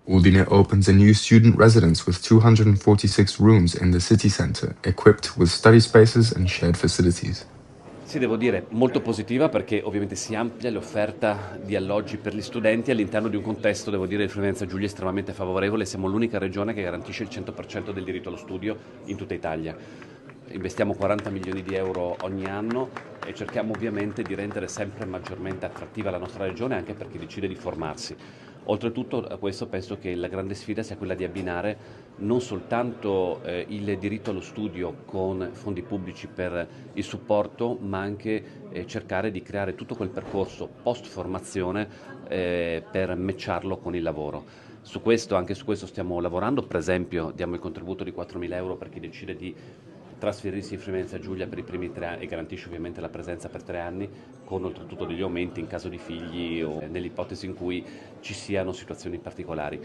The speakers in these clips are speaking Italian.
Udine opens a new student residence with 246 rooms in the city center, equipped with study spaces and shared facilities. Sì, devo dire molto positiva perché ovviamente si amplia l'offerta di alloggi per gli studenti all'interno di un contesto, devo dire, di Friuli Venezia Giulia estremamente favorevole. Siamo l'unica regione che garantisce il 100% del diritto allo studio in tutta Italia. Investiamo 40 milioni di euro ogni anno e cerchiamo ovviamente di rendere sempre maggiormente attrattiva la nostra regione anche per chi decide di formarsi. Oltretutto a questo penso che la grande sfida sia quella di abbinare non soltanto il diritto allo studio con fondi pubblici per il supporto, ma anche cercare di creare tutto quel percorso post formazione per matcharlo con il lavoro. Anche su questo stiamo lavorando, per esempio diamo il contributo di 4.000 euro per chi decide di trasferirsi in Friuli Venezia Giulia per i primi 3 anni e garantisce ovviamente la presenza per 3 anni, con oltretutto degli aumenti in caso di figli o nell'ipotesi in cui ci siano situazioni particolari.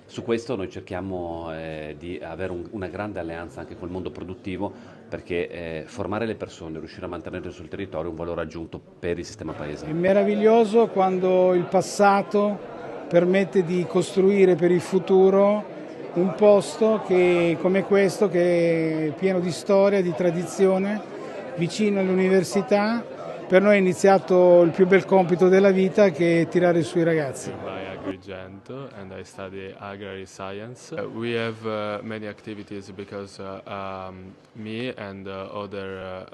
Su questo noi cerchiamo di avere una grande alleanza anche col mondo produttivo perché formare le persone, riuscire a mantenerle sul territorio è un valore aggiunto per il sistema paese. È meraviglioso quando il passato permette di costruire per il futuro un posto come questo, che è pieno di storia, di tradizione, vicino all'università. Per noi è iniziato il più bel compito della vita, che è tirare su i ragazzi. Agrigento and I study agrary science. We have many activities because me and other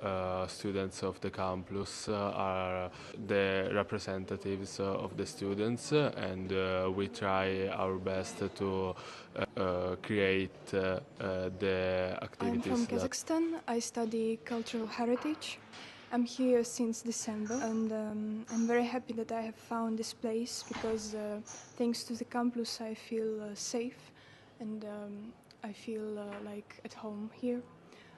students of the campus are the representatives of the students and we try our best to create the activities. I'm from Kazakhstan. I study cultural heritage. I'm here since December and I'm very happy that I have found this place because thanks to the campus I feel safe and I feel like at home here.